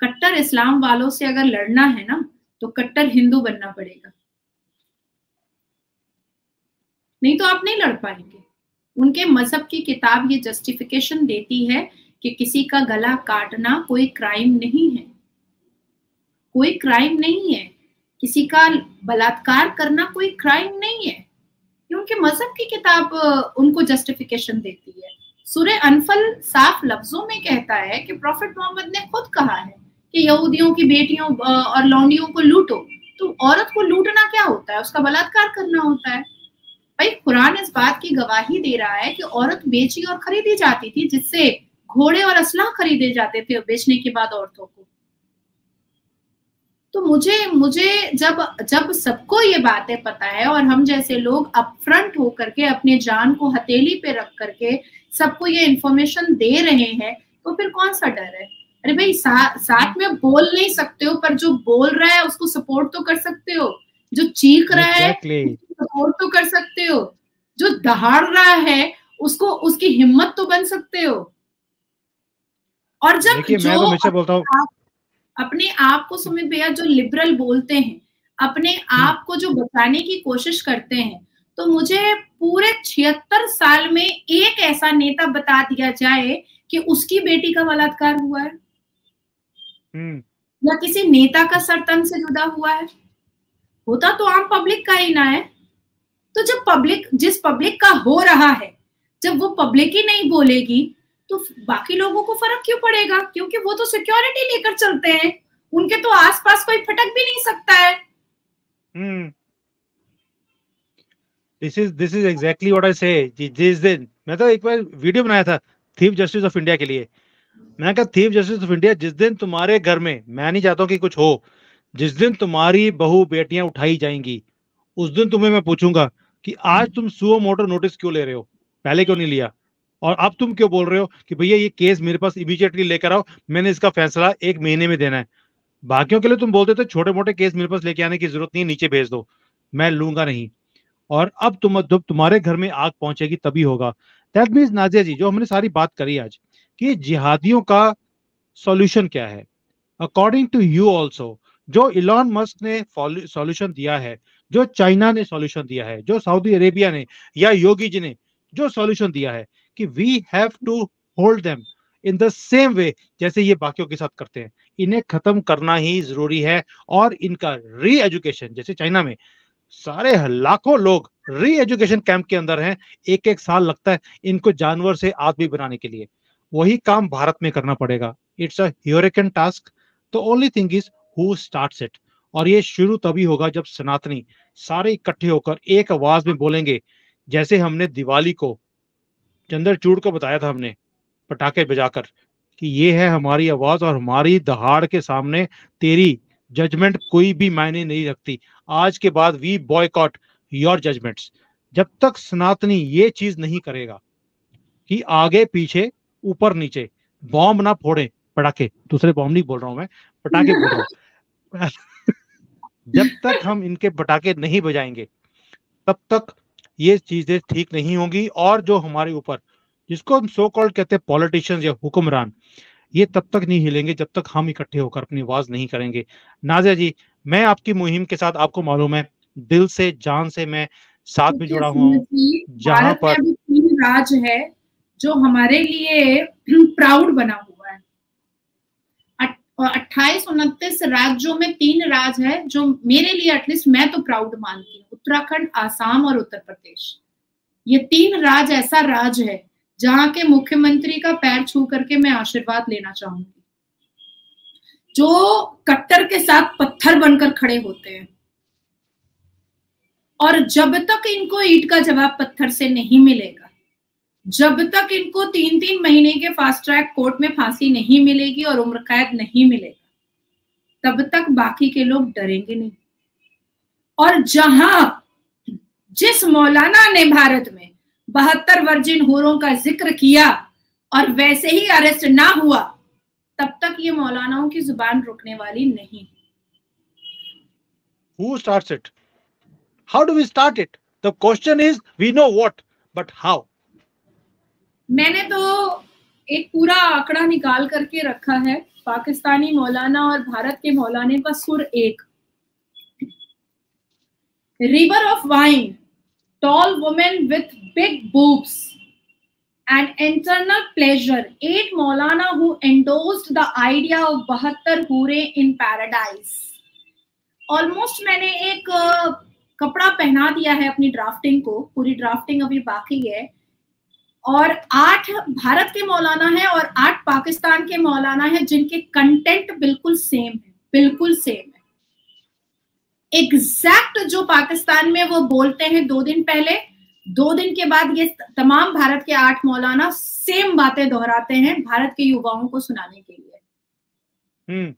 कट्टर इस्लाम वालों से अगर लड़ना है ना, तो कट्टर हिंदू बनना पड़ेगा, नहीं तो आप नहीं लड़ पाएंगे। उनके मजहब की किताब ये जस्टिफिकेशन देती है कि किसी का गला काटना कोई क्राइम नहीं है, कोई क्राइम नहीं है, किसी का बलात्कार करना कोई क्राइम नहीं है। उनके मजहब की किताब उनको जस्टिफिकेशन देती है। सूरह अनफल साफ लफ्जों में कहता है कि प्रॉफेट मोहम्मद ने खुद कहा है कि यहूदियों की बेटियों और लौंडियों को लूटो। तो औरत को लूटना क्या होता है? उसका बलात्कार करना होता है। भाई कुरान इस बात की गवाही दे रहा है कि औरत बेची और खरीदी जाती थी, जिससे घोड़े और असलाह खरीदे जाते थे बेचने के बाद औरतों को। तो मुझे जब सबको ये बातें पता है और हम जैसे लोग अपफ्रंट होकर के अपने जान को हथेली पे रख करके सबको ये इंफॉर्मेशन दे रहे हैं, तो फिर कौन सा डर है? अरे भाई साथ में बोल नहीं सकते हो, पर जो बोल रहा है उसको सपोर्ट तो कर सकते हो, जो चीख रहा है सपोर्ट तो कर सकते हो, जो दहाड़ रहा है उसको उसकी हिम्मत तो बन सकते हो। और जब मैं तो हमेशा बोलता हूं, अपने आप को सुमित भैया जो लिबरल बोलते हैं, अपने आप को जो बचाने की कोशिश करते हैं, तो मुझे पूरे 76 साल में एक ऐसा नेता बता दिया जाए कि उसकी बेटी का बलात्कार हुआ है या किसी नेता का सर तन से जुदा हुआ है। होता तो आम पब्लिक का ही ना है। तो जब जिस पब्लिक का हो रहा है, जब वो पब्लिक ही नहीं बोलेगी तो बाकी लोगों को फर्क क्यों पड़ेगा? क्योंकि वो तो सिक्योरिटी लेकर चलते हैं, उनके तो आसपास कोई फटक भी नहीं सकता है। This is exactly what I से। जिस दिन मैं तो एक बार वीडियो बनाया था चीफ जस्टिस ऑफ इंडिया के लिए, मैंने कहा चीफ जस्टिस ऑफ इंडिया, जिस दिन तुम्हारे घर में, मैं नहीं चाहता कि कुछ हो, जिस दिन तुम्हारी बहू बेटियां उठाई जाएंगी, उस दिन तुम्हें मैं पूछूंगा कि आज तुम सुओ मोटो नोटिस क्यों ले रहे हो, पहले क्यों नहीं लिया, और अब तुम क्यों बोल रहे हो कि भैया ये केस मेरे पास इमीडिएटली लेकर आओ, मैंने इसका फैसला 1 महीने में देना है। बाकियों के लिए तुम बोलते थे छोटे मोटे केस मेरे पास लेके आने की जरूरत नहीं, नीचे भेज दो, मैं लूंगा नहीं। और अब जब तुम्हारे घर में आग पहुंचेगी तभी होगा। दैट मीन्स नाजिया जी, जो हमने सारी बात करी आज कि जिहादियों का सॉल्यूशन क्या है, अकॉर्डिंग टू यू ऑल्सो, जो इलॉन मस्क ने सॉल्यूशन दिया है, जो चाइना ने सॉल्यूशन दिया है, जो सऊदी अरेबिया ने या योगी जी ने जो सॉल्यूशन दिया है कि we have to hold them in the same way जैसे ये बाकियों के साथ करते हैं, इन्हें खत्म करना ही जरूरी है। और इनका री एजुकेशन, जैसे चाइना में सारे लाखों लोग री एजुकेशन कैंप के अंदर हैं, 1-1 साल लगता है इनको जानवर से आदमी बनाने के लिए, वही काम भारत में करना पड़ेगा। It's a hurricane task, the only thing is who starts it. और ये शुरू तभी होगा जब सनातनी सारे इकट्ठे होकर एक आवाज में बोलेंगे, जैसे हमने दिवाली को चंद्रचूड़ को बताया था हमने पटाखे बजाकर कि ये है हमारी आवाज और हमारी दहाड़ के सामने तेरी जजमेंट कोई भी मायने नहीं रखती। आज के बाद वी बॉयकॉट योर जजमेंट्स। जब तक सनातनी ये चीज नहीं करेगा कि आगे पीछे ऊपर नीचे बॉम्ब ना फोड़े, पटाखे, दूसरे बॉम्ब नहीं बोल रहा हूं मैं, पटाखे बोल रहा हूं जब तक हम इनके पटाखे नहीं बजाएंगे तब तक ये चीजें ठीक नहीं होंगी। और जो हमारे ऊपर, जिसको हम सो कॉल्ड कहते हैं पॉलिटिशियंस या हुक्मरान, ये तब तक नहीं हिलेंगे जब तक हम इकट्ठे होकर अपनी आवाज नहीं करेंगे। नाजिया जी, मैं आपकी मुहिम के साथ, आपको मालूम है, दिल से जान से मैं साथ में जुड़ा हुआ हूँ। जहां भारत में पर अभी 3 राज्य है जो हमारे लिए प्राउड बना हुआ है। 28-29 राज्यों में 3 राज्य है जो मेरे लिए एटलीस्ट मैं तो प्राउड मानती हूँ, उत्तराखंड, आसाम और उत्तर प्रदेश। ये 3 राज्य ऐसा राज्य है जहां के मुख्यमंत्री का पैर छू करके मैं आशीर्वाद लेना चाहूंगी, जो कट्टर के साथ पत्थर बनकर खड़े होते हैं। और जब तक इनको ईंट का जवाब पत्थर से नहीं मिलेगा, जब तक इनको 3-3 महीने के फास्ट ट्रैक कोर्ट में फांसी नहीं मिलेगी और उम्र कैद नहीं मिलेगा, तब तक बाकी के लोग डरेंगे नहीं। और जिस मौलाना ने भारत में 72 वर्जिन हूरों का जिक्र किया और वैसे ही अरेस्ट ना हुआ, तब तक ये मौलानाओं की जुबान रुकने वाली नहीं। Who starts it? How do we start it? The question is, we know what, but how? मैंने तो एक पूरा आंकड़ा निकाल करके रखा है, पाकिस्तानी मौलाना और भारत के मौलाने का सुर एक। River of wine, tall women with big boobs and internal pleasure, 8 Maulana who endorsed the idea of 72 hure in paradise. Almost मैंने एक कपड़ा पहना दिया है अपनी ड्राफ्टिंग को, पूरी ड्राफ्टिंग अभी बाकी है। और 8 भारत के मौलाना है और 8 पाकिस्तान के मौलाना है जिनके कंटेंट बिल्कुल सेम है, बिल्कुल सेम है। एग्जैक्ट जो पाकिस्तान में वो बोलते हैं 2 दिन पहले, 2 दिन के बाद ये तमाम भारत के 8 मौलाना सेम बातें दोहराते हैं भारत के युवाओं को सुनाने के लिए।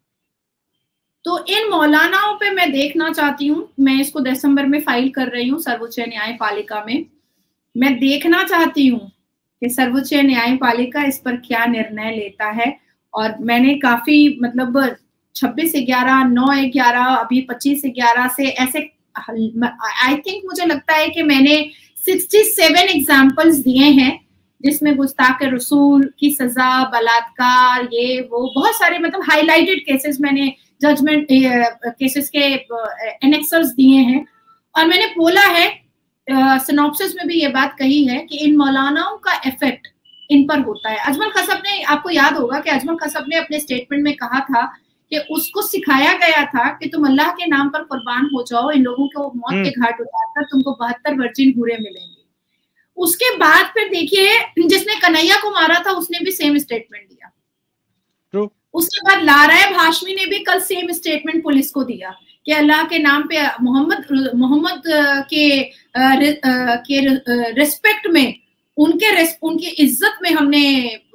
तो इन मौलानाओं पे मैं देखना चाहती हूँ, मैं इसको दिसंबर में फाइल कर रही हूँ सर्वोच्च न्यायपालिका में। मैं देखना चाहती हूँ कि सर्वोच्च न्यायपालिका इस पर क्या निर्णय लेता है। और मैंने काफी मतलब 26/11, 9/11, अभी 25/11 से ऐसे आई थिंक मुझे लगता है कि मैंने 67 एग्जाम्पल्स दिए हैं जिसमें गुस्ताख रसूल की सजा, बलात्कार, ये वो बहुत सारे मतलब हाईलाइटेड केसेस मैंने जजमेंट केसेस के एनेक्सर्स दिए हैं। और मैंने बोला है, सिनॉप्सिस में भी ये बात कही है कि इन मौलानाओं का इफेक्ट इन पर होता है। अजमल खसब ने, आपको याद होगा कि अजमल खसब ने अपने स्टेटमेंट में कहा था कि उसको सिखाया गया था कि तुम अल्लाह के नाम पर कुर्बान हो जाओ, इन लोगों को मौत के घाट उतारकर तुमको 72 वर्जिन हूरें मिलेंगी। उसके बाद फिर देखिए जिसने कन्हैया को मारा था उसने भी सेम स्टेटमेंट दिया। उसके बाद नारायण हाशमी ने भी कल सेम स्टेटमेंट पुलिस को दिया कि अल्लाह के नाम पे मोहम्मद के रिस्पेक्ट में, उनकी इज्जत में हमने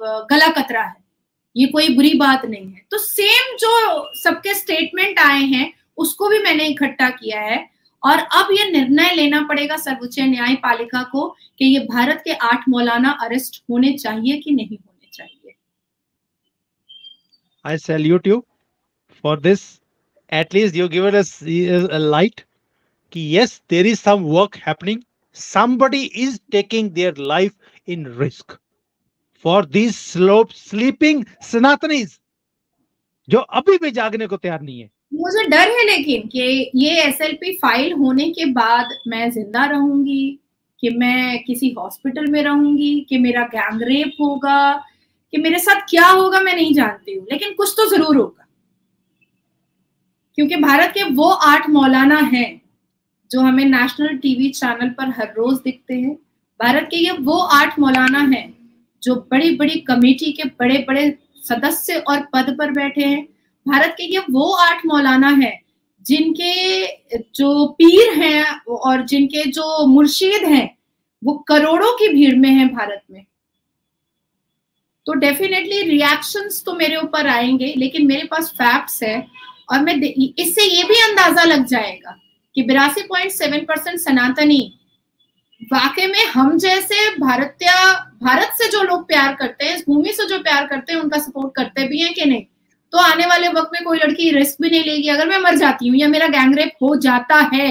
गला कतरा है, ये कोई बुरी बात नहीं है। तो सेम जो सबके स्टेटमेंट आए हैं उसको भी मैंने इकट्ठा किया है और अब ये निर्णय लेना पड़ेगा सर्वोच्च न्यायपालिका को कि ये भारत के 8 मौलाना अरेस्ट होने चाहिए कि नहीं होने चाहिए। I salute you for this. At least you given us a light कि yes, there is some work happening. Somebody is taking their life in risk for these sleeping Sanatanis जो अभी भी जागने को तैयार नहीं है। मुझे डर है लेकिन कि ये SLP फाइल होने के बाद मैं जिंदा रहूंगी, कि मैं किसी हॉस्पिटल में रहूंगी, कि मेरा गैंग रेप होगा, कि मेरे साथ क्या होगा मैं नहीं जानती हूँ, लेकिन कुछ तो जरूर होगा। क्योंकि भारत के वो 8 मौलाना हैं जो हमें नेशनल टीवी चैनल पर हर रोज दिखते हैं। भारत के ये वो 8 मौलाना हैं जो बड़ी बड़ी कमेटी के बड़े बड़े सदस्य और पद पर बैठे हैं। भारत के ये वो 8 मौलाना हैं जिनके जो पीर हैं और जिनके जो मुर्शीद हैं वो करोड़ों की भीड़ में हैं भारत में। तो डेफिनेटली रिएक्शंस तो मेरे ऊपर आएंगे, लेकिन मेरे पास फैक्ट्स है और मैं इससे ये भी अंदाजा लग जाएगा कि 82.7% सनातनी वाकई में हम जैसे भारत से जो लोग प्यार करते हैं, इस भूमि से जो प्यार करते हैं, उनका सपोर्ट करते भी हैं कि नहीं। तो आने वाले वक्त में कोई लड़की रिस्क भी नहीं लेगी। अगर मैं मर जाती हूँ या मेरा गैंगरेप हो जाता है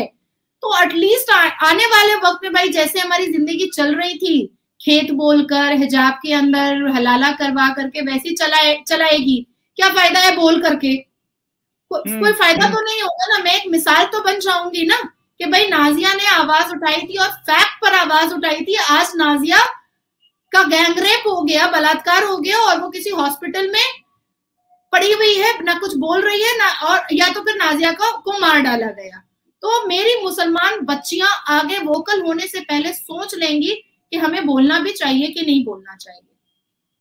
तो एटलीस्ट आने वाले वक्त में भाई जैसे हमारी जिंदगी चल रही थी, खेत बोलकर हिजाब के अंदर हलाला करवा करके, वैसी चलाएगी। क्या फायदा है बोल करके? कोई फायदा तो नहीं होगा ना। मैं एक मिसाल तो बन जाऊंगी ना कि भाई नाजिया ने आवाज उठाई थी और फैक्ट पर आवाज उठाई थी। आज नाजिया का गैंगरेप हो गया, बलात्कार हो गया और वो किसी हॉस्पिटल में पड़ी हुई है, ना कुछ बोल रही है ना, और या तो फिर नाजिया को मार डाला गया। तो मेरी मुसलमान बच्चियां आगे वोकल होने से पहले सोच लेंगी कि हमें बोलना भी चाहिए कि नहीं बोलना चाहिए।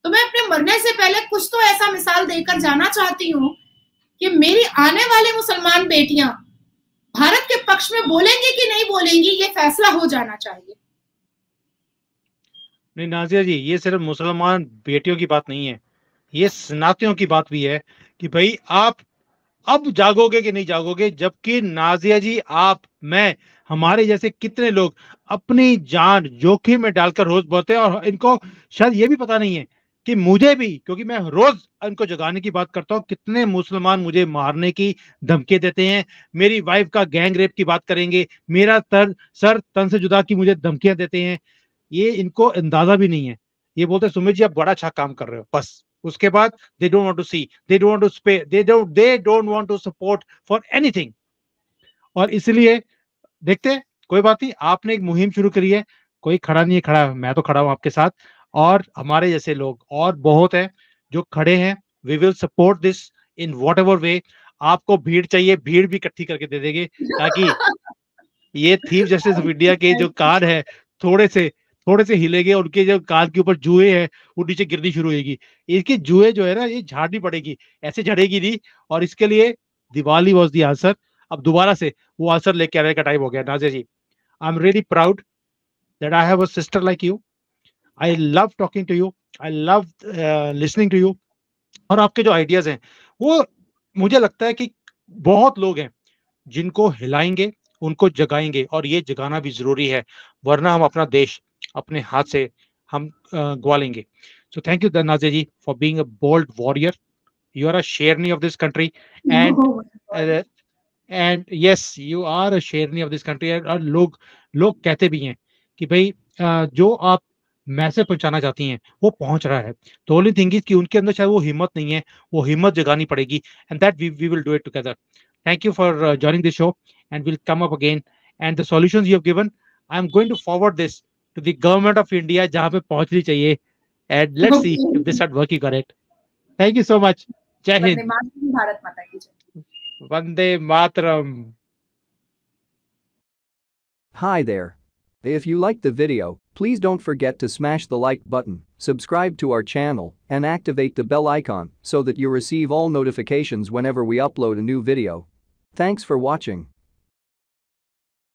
तो मैं अपने मरने से पहले कुछ तो ऐसा मिसाल देकर जाना चाहती हूँ कि मेरी आने वाली मुसलमान बेटियां भारत के पक्ष में बोलेंगी कि नहीं बोलेंगी, ये फैसला हो जाना चाहिए। नहीं नाजिया जी, ये सिर्फ मुसलमान बेटियों की बात नहीं है, ये सनातियों की बात भी है कि भाई आप अब जागोगे कि नहीं जागोगे। जबकि नाजिया जी, आप, मैं, हमारे जैसे कितने लोग अपनी जान जोखिम में डालकर रोज बढ़ते हैं और इनको शायद ये भी पता नहीं है कि मुझे भी, क्योंकि मैं रोज इनको जगाने की बात करता हूँ, कितने मुसलमान मुझे मारने की धमकी देते हैं, मेरी वाइफ का गैंग रेप की बात करेंगे, मेरा सर तन से जुदा की मुझे धमकियां देते हैं। ये इनको अंदाजा भी नहीं है। ये बोलते सुमित जी आप बड़ा अच्छा काम कर रहे हो, बस उसके बाद they don't want to see, they don't want to spay, they don't want to support for anything। और इसलिए देखते हैं, कोई बात नहीं, आपने एक मुहिम शुरू करी है, कोई खड़ा नहीं है, खड़ा मैं तो खड़ा हूं आपके साथ, और हमारे जैसे लोग और बहुत हैं जो खड़े हैं। We will support this in whatever way. आपको भीड़ चाहिए, भीड़ भी इकट्ठी करके दे देंगे, ताकि ये थीफ जस्टिस ऑफ इंडिया के जो कान है थोड़े से हिलेंगे, उनके जो कान के ऊपर जुए है वो नीचे गिरनी शुरू होगी। इसकी जुए जो है ना, ये झाड़नी पड़ेगी, ऐसे झड़ेगी नहीं। और इसके लिए दिवाली वॉज द आंसर। अब दोबारा से वो आंसर लेके आने का टाइम हो गया। Nazia ji, I am really proud that I have a sister like you. I love talking to you, I love listening to you. और आपके जो आइडियाज हैं वो मुझे लगता है कि बहुत लोग हैं जिनको हिलाएंगे, उनको जगाएंगे, और ये जगाना भी जरूरी है, वरना हम अपना देश अपने हाथ से हम गवा लेंगे। So thank you Nazia ji for being a bold warrior. You are a sherni of this country and yes you are a sherni of this country. और लोग कहते भी हैं कि भाई जो आप मैसेज पहुंचाना चाहती हैं वो पहुंच रहा है। तो ओनली थिंग इज कि उनके अंदर शायद वो हिम्मत नहीं है, वो हिम्मत जगानी पड़ेगी, and that we will do it together. Thank you for joining this show, and we'll come up again. And the solutions you have given, I'm going to forward this to the government of India, जहाँ पे पहुंचनी चाहिए, and let's see if they start working on it. Thank you so much. जय वंदे हिंद, मातरम, भारत माता की जय। Vande Mataram. Hi there. If you liked the video, please don't forget to smash the like button, subscribe to our channel, and activate the bell icon so that you receive all notifications whenever we upload a new video. Thanks for watching.